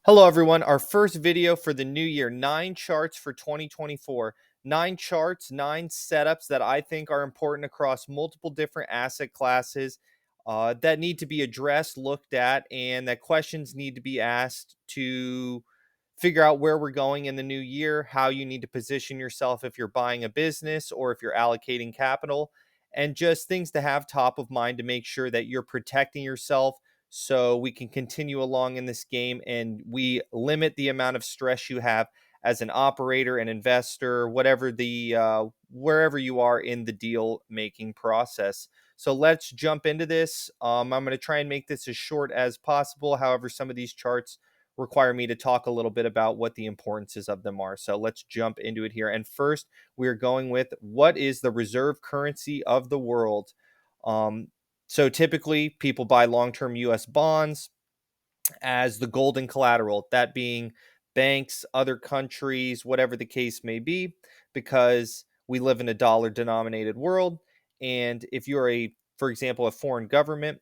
Hello, everyone. Our first video for the new year, 9 charts for 2024. 9 charts, 9 setups that I think are important across multiple different asset classes that need to be addressed, looked at, and that questions need to be asked to figure out where we're going in the new year, how you need to position yourself if you're buying a business or if you're allocating capital, and just things to have top of mind to make sure that you're protecting yourself so we can continue along in this game and we limit the amount of stress you have as an operator, an investor, whatever the wherever you are in the deal making process. So let's jump into this. I'm going to try and make this as short as possible. However, some of these charts require me to talk a little bit about what the importances of them are. So let's jump into it here. And first, we're going with what is the reserve currency of the world? Um, so typically, people buy long term US bonds as the golden collateral, that being banks, other countries, whatever the case may be, because we live in a dollar denominated world. And if you're for example, a foreign government,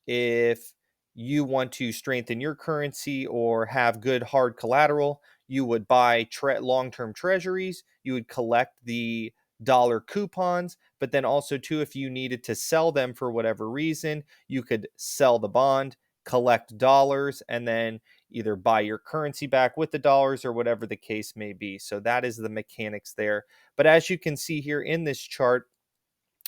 if you want to strengthen your currency or have good hard collateral, you would buy long term treasuries, you would collect the dollar coupons, but then also, too, if you needed to sell them for whatever reason, you could sell the bond, collect dollars, and then either buy your currency back with the dollars or whatever the case may be. So that is the mechanics there. But as you can see here in this chart,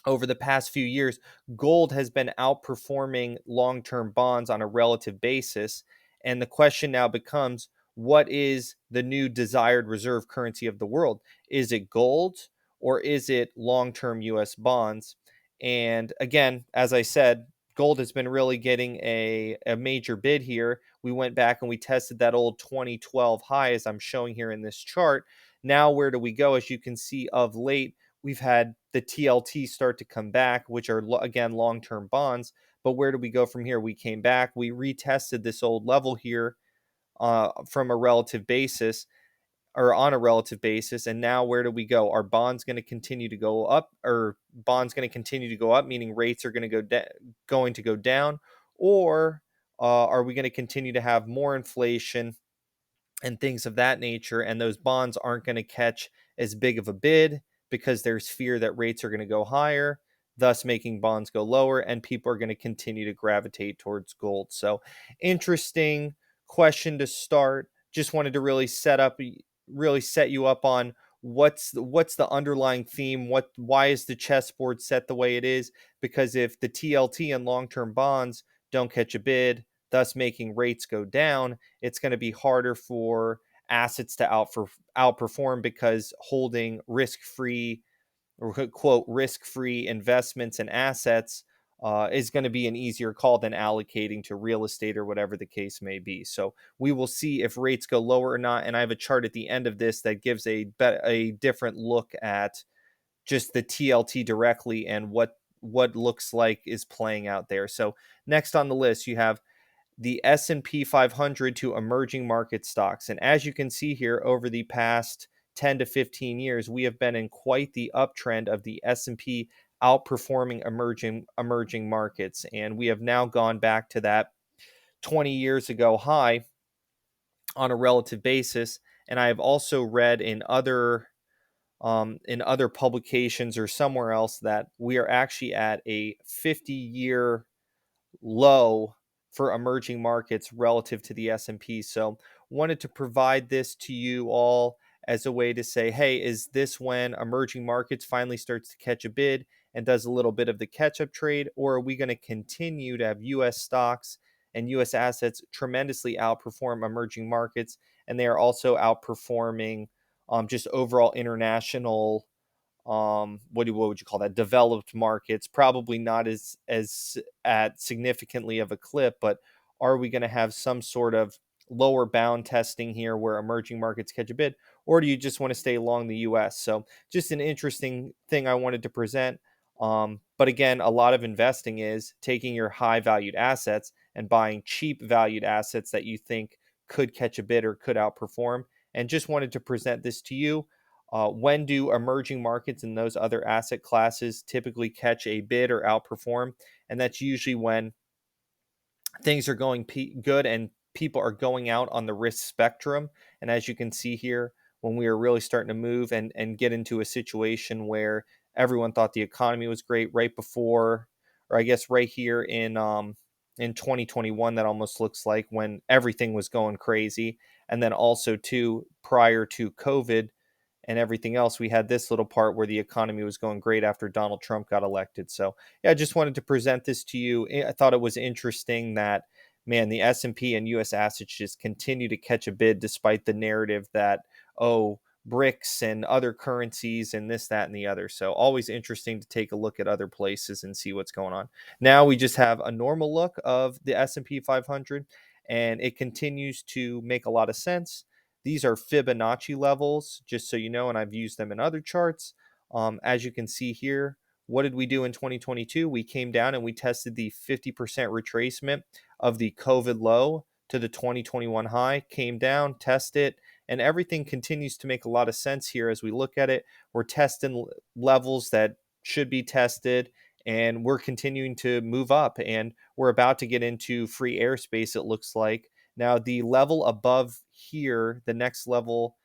over the past few years, gold has been outperforming long term bonds on a relative basis. And the question now becomes, what is the new desired reserve currency of the world? Is it gold or is it long term US bonds? And again, as I said, gold has been really getting a major bid here. We went back and we tested that old 2012 high, as I'm showing here in this chart. Now, where do we go? As you can see, of late, we've had the TLT start to come back, which are, again, long term bonds. But where do we go from here? We came back, we retested this old level here from a relative basis or on a relative basis. And now where do we go? Are bonds going to continue to go up, or bonds going to continue to go up, meaning rates are going to go down, or are we going to continue to have more inflation and things of that nature, and those bonds aren't going to catch as big of a bid because there's fear that rates are going to go higher, thus making bonds go lower, and people are going to continue to gravitate towards gold. So, interesting question to start. Just wanted to really set you up on what's the underlying theme, why is the chessboard set the way it is? Because if the TLT and long-term bonds don't catch a bid, thus making rates go down, it's going to be harder for assets to outperform, because holding risk-free, or quote, risk-free investments and assets is going to be an easier call than allocating to real estate or whatever the case may be. So we will see if rates go lower or not. And I have a chart at the end of this that gives a different look at just the TLT directly and what looks like is playing out there. So next on the list, you have the S&P 500 to emerging market stocks. And as you can see here, over the past 10 to 15 years, we have been in quite the uptrend of the S&P outperforming emerging markets. And we have now gone back to that 20 years ago high on a relative basis. And I have also read in other publications or somewhere else that we are actually at a 50-year low for emerging markets relative to the S&P. So wanted to provide this to you all as a way to say, hey, is this when emerging markets finally starts to catch a bid and does a little bit of the catch-up trade, or are we going to continue to have US stocks and US assets tremendously outperform emerging markets, and they are also outperforming just overall international, what would you call that, developed markets? Probably not as at significantly of a clip, but are we going to have some sort of lower bound testing here where emerging markets catch a bid, or do you just want to stay along the US? So just an interesting thing I wanted to present. But again, a lot of investing is taking your high valued assets and buying cheap valued assets that you think could catch a bid or could outperform, and just wanted to present this to you. When do emerging markets and those other asset classes typically catch a bid or outperform? And that's usually when things are going good and people are going out on the risk spectrum. And as you can see here, when we were really starting to move and get into a situation where everyone thought the economy was great right before, or I guess right here in 2021, that almost looks like when everything was going crazy. And then also too, prior to COVID and everything else, we had this little part where the economy was going great after Donald Trump got elected. So yeah, I just wanted to present this to you. I thought it was interesting that, man, the S&P and US assets just continue to catch a bid despite the narrative that, oh, BRICS and other currencies and this, that, and the other. So always interesting to take a look at other places and see what's going on. Now we just have a normal look of the S&P 500, and it continues to make a lot of sense. These are Fibonacci levels, just so you know, and I've used them in other charts. As you can see here, what did we do in 2022? We came down and we tested the 50% retracement of the COVID low to the 2021 high, came down, tested, and everything continues to make a lot of sense here as we look at it. We're testing levels that should be tested, and we're continuing to move up, and we're about to get into free airspace, it looks like. Now, the level above here, the next level,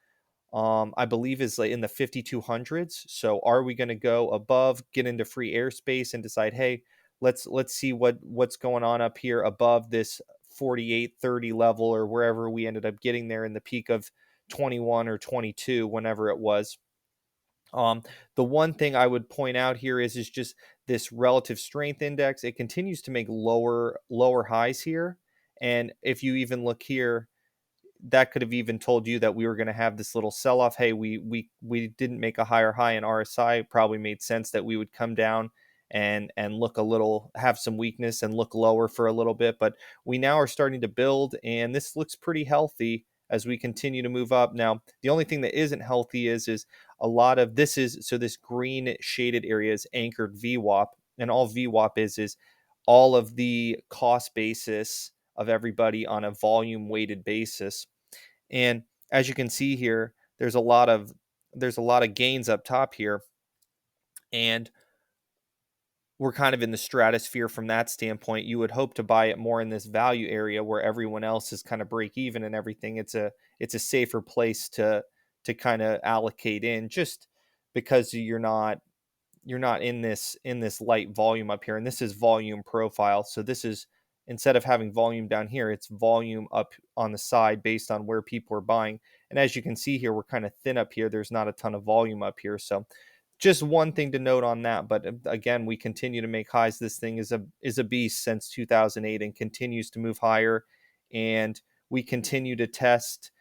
I believe is like in the 5200s. So are we going to go above, get into free airspace and decide, hey, let's see what's going on up here above this 4830 level, or wherever we ended up getting there in the peak of 21 or 22, whenever it was. Um, the one thing I would point out here is just this relative strength index. It continues to make lower highs here. And if you even look here, that could have even told you that we were going to have this little sell off. Hey, we didn't make a higher high in RSI. It probably made sense that we would come down and look a little, have some weakness and look lower for a little bit. But we now are starting to build, and this looks pretty healthy as we continue to move up. Now, the only thing that isn't healthy is a lot of this is, so this green shaded area is anchored VWAP, and all VWAP is all of the cost basis of everybody on a volume weighted basis. And as you can see here, there's a lot of gains up top here, and we're kind of in the stratosphere from that standpoint. You would hope to buy it more in this value area where everyone else is kind of break even and everything. It's a safer place to kind of allocate in, just because you're not in this light volume up here, and this is volume profile. So this is, instead of having volume down here, it's volume up on the side based on where people are buying. And as you can see here, we're kind of thin up here. There's not a ton of volume up here. So just one thing to note on that. But again, we continue to make highs. This thing is a beast since 2008 and continues to move higher. And we continue to test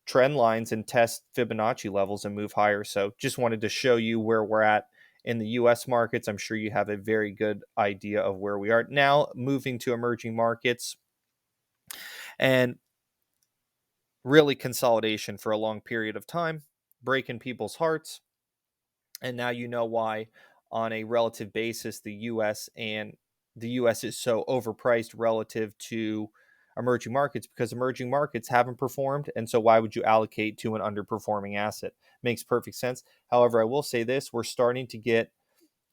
trend lines and test Fibonacci levels and move higher. So just wanted to show you where we're at in the US markets. I'm sure you have a very good idea of where we are. Now, moving to emerging markets, and really consolidation for a long period of time, breaking people's hearts. And now you know why, on a relative basis, the US is so overpriced relative to emerging markets, because emerging markets haven't performed. And so why would you allocate to an underperforming asset? Makes perfect sense. However, I will say this, we're starting to get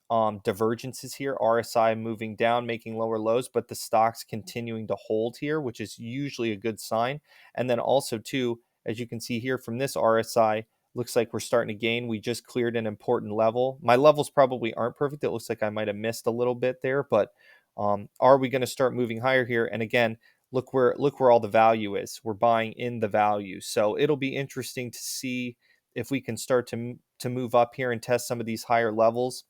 divergences here. RSI moving down, making lower lows, but the stocks continuing to hold here, which is usually a good sign. And then also too, as you can see here from this RSI, looks like we're starting to gain. We just cleared an important level. My levels probably aren't perfect. It looks like I might have missed a little bit there, but are we going to start moving higher here? And again, look where all the value is. We're buying in the value. So it'll be interesting to see if we can start to move up here and test some of these higher levels.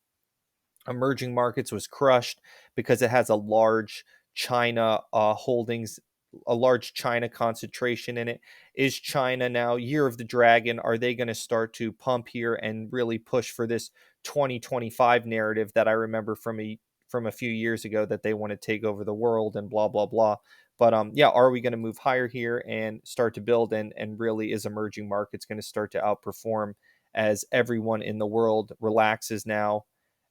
Emerging markets was crushed because it has a large China holdings, a large China concentration in it. Is China now year of the dragon? Are they going to start to pump here and really push for this 2025 narrative that I remember from a few years ago, that they want to take over the world and blah blah blah? But yeah, are we going to move higher here and start to build, and really is emerging markets going to start to outperform as everyone in the world relaxes now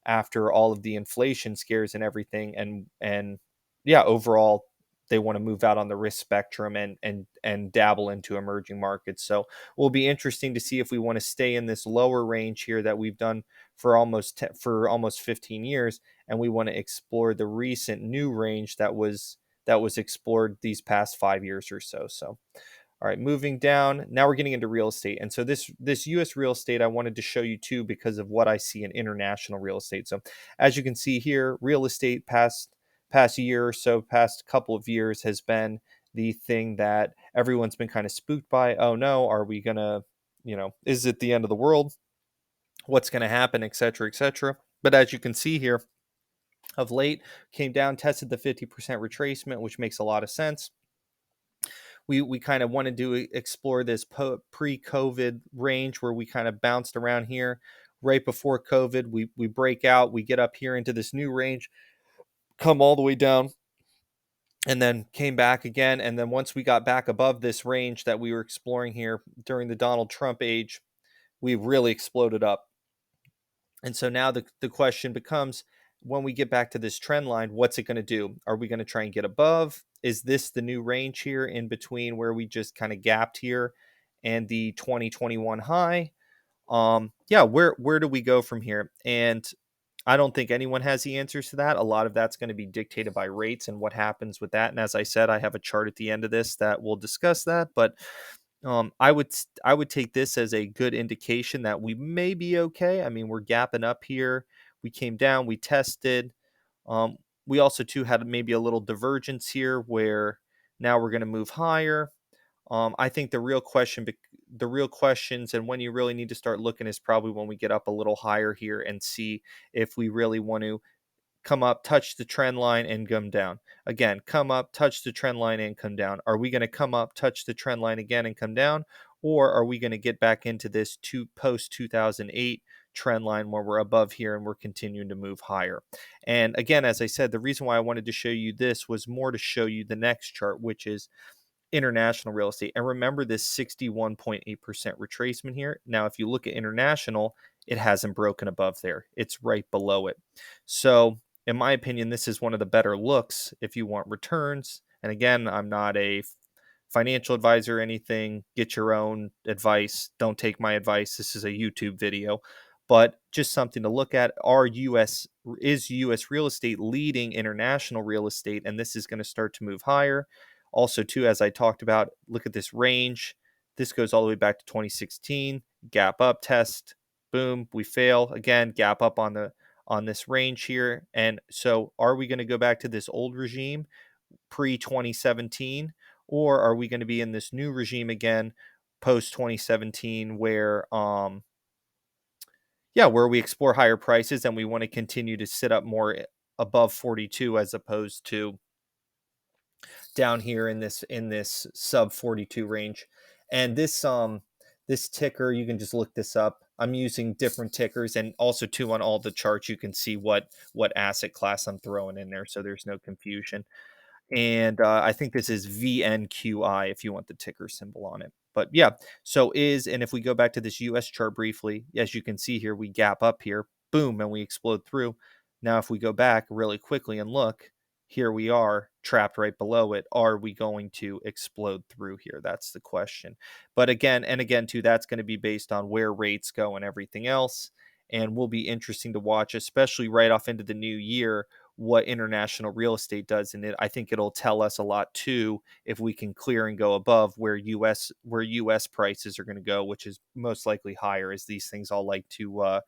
after all of the inflation scares and everything? And yeah, overall they want to move out on the risk spectrum and dabble into emerging markets. So will be interesting to see if we want to stay in this lower range here that we've done for almost 15 years, and we want to explore the recent new range that that was explored these past 5 years or so. So, all right, moving down. Now we're getting into real estate. And so this US real estate I wanted to show you too because of what I see in international real estate. So, as you can see here, real estate past year or so, past couple of years has been the thing that everyone's been kind of spooked by. Oh no, are we going to, is it the end of the world? What's going to happen, et cetera, et cetera. But as you can see here, of late came down, tested the 50% retracement, which makes a lot of sense. We kind of wanted to explore this pre-COVID range where we kind of bounced around here right before COVID. We break out, we get up here into this new range, come all the way down, and then came back again. And then once we got back above this range that we were exploring here during the Donald Trump age, we really exploded up. And so now the question becomes, when we get back to this trend line, what's it going to do? Are we going to try and get above? Is this the new range here in between where we just kind of gapped here and the 2021 high? Yeah, where do we go from here? And I don't think anyone has the answers to that. A lot of that's going to be dictated by rates and what happens with that. And as I said, I have a chart at the end of this that will discuss that. But I would take this as a good indication that we may be okay. I mean, we're gapping up here. We came down, we tested. We also too had maybe a little divergence here where now we're going to move higher. I think the real questions and when you really need to start looking is probably when we get up a little higher here and see if we really want to come up, touch the trend line, and come down. Again, come up, touch the trend line, and come down. Are we going to come up, touch the trend line again, and come down? Or are we going to get back into this post 2008 trend line where we're above here and we're continuing to move higher? And again, as I said, the reason why I wanted to show you this was more to show you the next chart, which is international real estate. And remember this 61.8% retracement here. Now, if you look at international, it hasn't broken above there. It's right below it. So, in my opinion, this is one of the better looks if you want returns. And again, I'm not a financial advisor or anything. Get your own advice. Don't take my advice. This is a YouTube video. But just something to look at. Is US real estate leading international real estate? And this is going to start to move higher. Also, too, as I talked about, look at this range. This goes all the way back to 2016. Gap up test. Boom, we fail again. Gap up on this range here. And so, are we going to go back to this old regime pre 2017, or are we going to be in this new regime again post 2017 where where we explore higher prices and we want to continue to sit up more above 42 as opposed to down here in this sub 42 range. And this ticker, you can just look this up. I'm using different tickers, and also too on all the charts you can see what asset class I'm throwing in there, so there's no confusion. And I think this is VNQI if you want the ticker symbol on it. But yeah, and if we go back to this US chart briefly, as you can see here, we gap up here, boom, and we explode through. Now, if we go back really quickly and look, here we are trapped right below it. Are we going to explode through here? That's the question. But again, too, that's going to be based on where rates go and everything else. And will be interesting to watch, especially right off into the new year, what international real estate does. And I think it'll tell us a lot too if we can clear and go above where US prices are going to go, which is most likely higher, as these things all like to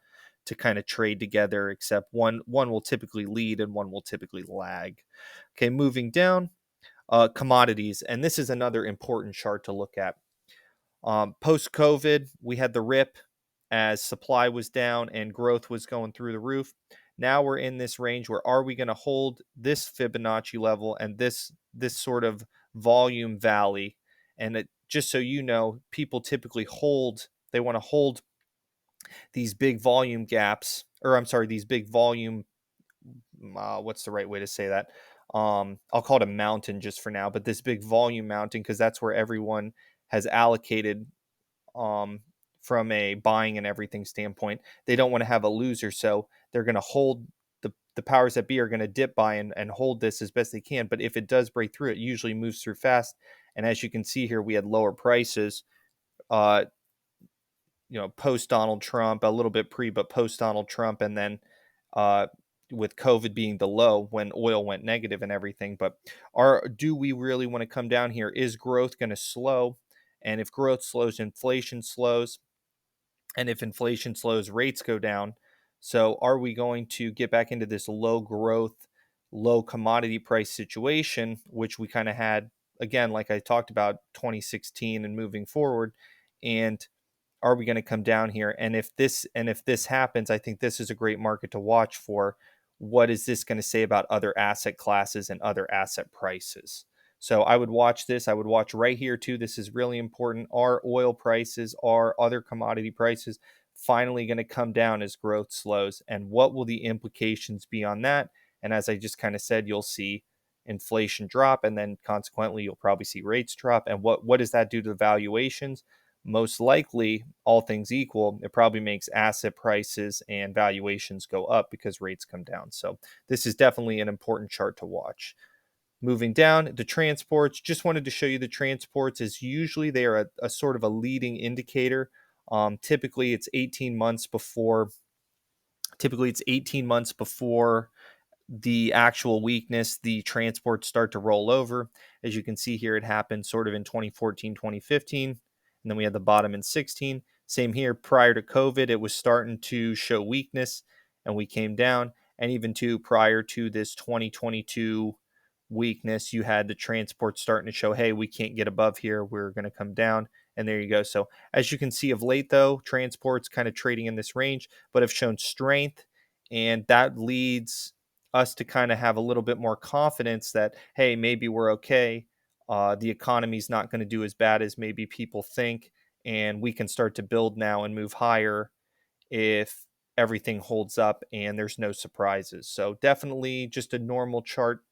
kind of trade together, except one will typically lead and one will typically lag. Okay, moving down, commodities, and this is another important chart to look at. Post COVID, we had the rip as supply was down and growth was going through the roof. Now we're in this range where are we going to hold this Fibonacci level and this sort of volume valley? And just so you know, people typically they want to hold these big volume gaps, or I'm sorry, these big volume, what's the right way to say that? I'll call it a mountain just for now, but this big volume mountain, because that's where everyone has allocated from a buying and everything standpoint. They don't want to have a loser, so they're going to hold the powers that be are going to dip by and hold this as best they can. But if it does break through, it usually moves through fast. And as you can see here, we had lower prices, post Donald Trump, a little bit pre, but post Donald Trump, and then with COVID being the low when oil went negative and everything. But do we really want to come down here? Is growth going to slow? And if growth slows, inflation slows. And if inflation slows, rates go down. So are we going to get back into this low growth, low commodity price situation, which we kind of had again, like I talked about 2016 and moving forward? And are we going to come down here? And if this happens, I think this is a great market to watch for. What is this going to say about other asset classes and other asset prices? So I would watch this. I would watch right here too. This is really important. Are oil prices, are other commodity prices finally going to come down as growth slows? And what will the implications be on that? And as I just kind of said, you'll see inflation drop, and then consequently you'll probably see rates drop. And what does that do to the valuations? Most likely, all things equal, it probably makes asset prices and valuations go up because rates come down. So this is definitely an important chart to watch. Moving down, the transports, just wanted to show you the transports is usually they are a sort of a leading indicator. Typically it's 18 months before the actual weakness, the transports start to roll over. As you can see here, it happened sort of in 2014, 2015, and then we had the bottom in 16. Same here, prior to COVID, it was starting to show weakness and we came down. And even prior to this 2022 weakness, you had the transport starting to show, hey, we can't get above here. We're going to come down. And there you go. So as you can see of late, though, transports kind of trading in this range, but have shown strength. And that leads us to kind of have a little bit more confidence that, hey, maybe we're okay. The economy's not going to do as bad as maybe people think. And we can start to build now and move higher if everything holds up and there's no surprises. So definitely just a normal chart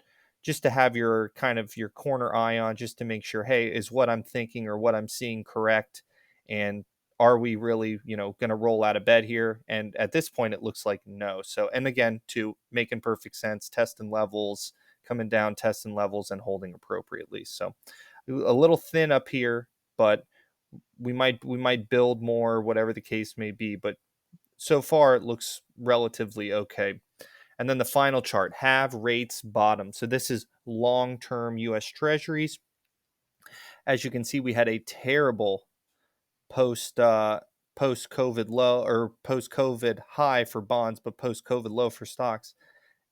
just to have your kind of your corner eye on, just to make sure, hey, is what I'm thinking or what I'm seeing correct? And are we really, going to roll out of bed here? And at this point, it looks like no. So, and again, to making perfect sense, testing levels, coming down, testing levels, and holding appropriately. So, a little thin up here, but we might build more, whatever the case may be. But so far, it looks relatively okay. And then the final chart, have rates bottom. So this is long-term US Treasuries. As you can see, we had a terrible post post COVID low or post COVID high for bonds, but post COVID low for stocks.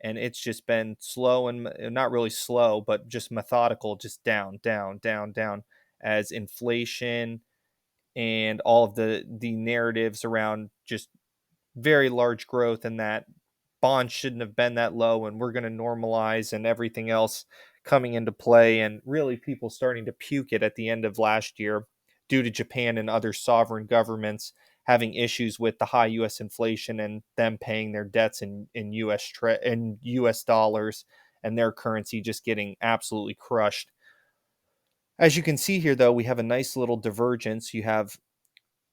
And it's just been slow and not really slow, but just methodical, just down, down, down, down as inflation and all of the narratives around just very large growth and that bonds shouldn't have been that low and we're going to normalize and everything else coming into play, and really people starting to puke it at the end of last year due to Japan and other sovereign governments having issues with the high US inflation and them paying their debts in US dollars, and their currency just getting absolutely crushed. As you can see here though, we have a nice little divergence. You have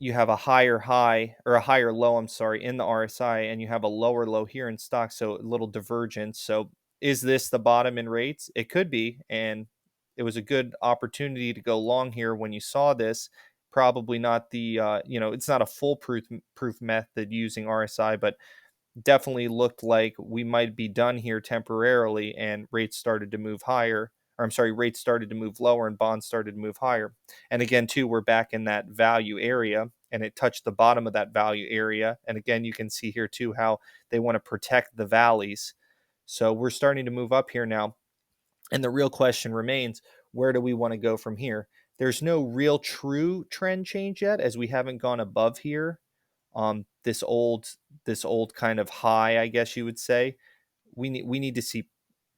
a higher high or a higher low, I'm sorry, in the RSI, and you have a lower low here in stock. So a little divergence. So is this the bottom in rates? It could be. And it was a good opportunity to go long here when you saw this. Probably not it's not a foolproof proof method using RSI, but definitely looked like we might be done here temporarily, and rates started to move higher. Or I'm sorry, rates started to move lower and bonds started to move higher. And again, too, we're back in that value area, and it touched the bottom of that value area. And again, you can see here too how they want to protect the valleys. So we're starting to move up here now. And the real question remains, where do we want to go from here? There's no real true trend change yet, as we haven't gone above here. This old kind of high, I guess you would say. We need to see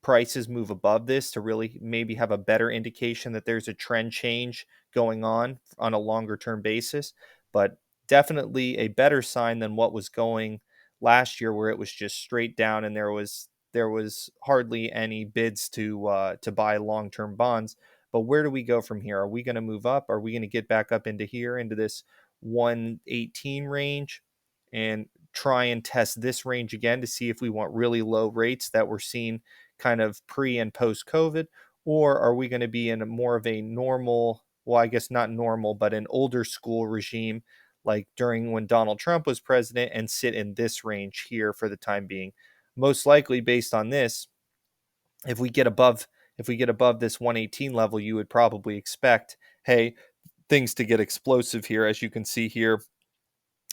prices move above this to really maybe have a better indication that there's a trend change going on a longer term basis. But definitely a better sign than what was going last year, where it was just straight down and there was hardly any bids to buy long term bonds. But where do we go from here? Are we going to move up? Are we going to get back up into here, into this 118 range, and try and test this range again to see if we want really low rates that we're seeing kind of pre and post COVID? Or are we going to be in a more of a normal, well, I guess not normal, but an older school regime like during when Donald Trump was president, and sit in this range here for the time being? most likely based on this, if we get above this 118 level, you would probably expect, hey, things to get explosive here, as you can see here.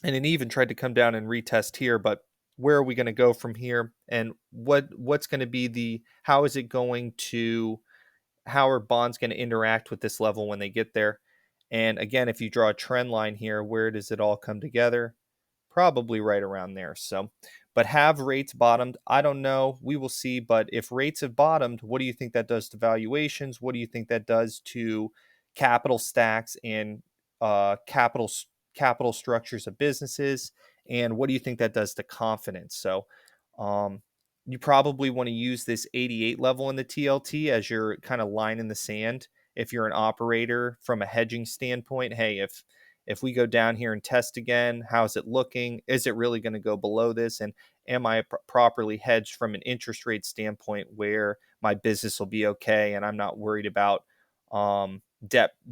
And it even tried to come down and retest here, but where are we going to go from here? And what's going to be how is it going to how are bonds going to interact with this level when they get there? And again, if you draw a trend line here, where does it all come together? Probably right around there. So, but have rates bottomed? I don't know. We will see. But if rates have bottomed, what do you think that does to valuations? What do you think that does to capital stacks and capital structures of businesses? And what do you think that does to confidence? So, um, you probably want to use this 88 level in the TLT as your kind of line in the sand. If you're an operator from a hedging standpoint, hey, if we go down here and test again, how's it looking? Is it really going to go below this? And am I properly hedged from an interest rate standpoint where my business will be okay and I'm not worried about debt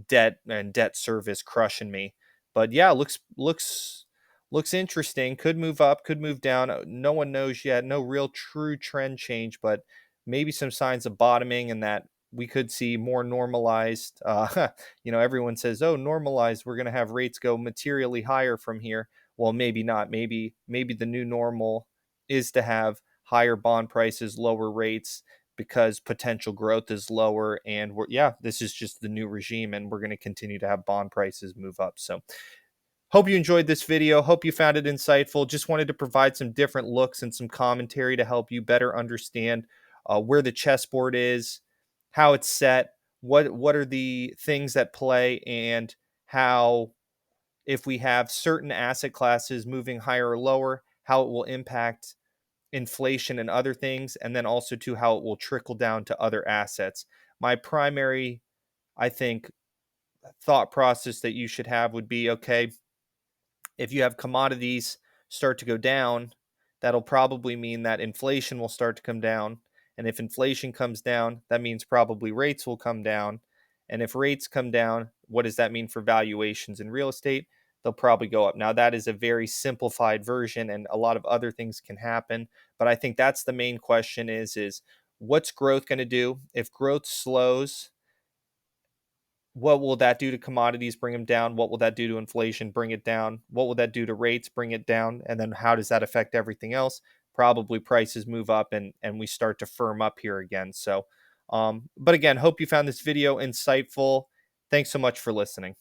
service crushing me? But yeah, looks interesting. Could move up, could move down. No one knows yet. No real true trend change, but maybe some signs of bottoming and that we could see more normalized. Everyone says, "Oh, normalized. We're going to have rates go materially higher from here." Well, maybe not. Maybe the new normal is to have higher bond prices, lower rates because potential growth is lower, and this is just the new regime, and we're going to continue to have bond prices move up. So hope you enjoyed this video. Hope you found it insightful. Just wanted to provide some different looks and some commentary to help you better understand where the chessboard is, how it's set, what are the things that play, and how, if we have certain asset classes moving higher or lower, how it will impact inflation and other things, and then also to how it will trickle down to other assets. My primary, I think, thought process that you should have would be, okay, if you have commodities start to go down, that'll probably mean that inflation will start to come down. And if inflation comes down, that means probably rates will come down. And if rates come down, what does that mean for valuations in real estate? They'll probably go up. Now, that is a very simplified version, and a lot of other things can happen. But I think that's the main question is what's growth going to do? If growth slows, what will that do to commodities? Bring them down. What will that do to inflation? Bring it down. What will that do to rates? Bring it down. And then how does that affect everything else? Probably prices move up and we start to firm up here again. So, but again, hope you found this video insightful. Thanks so much for listening.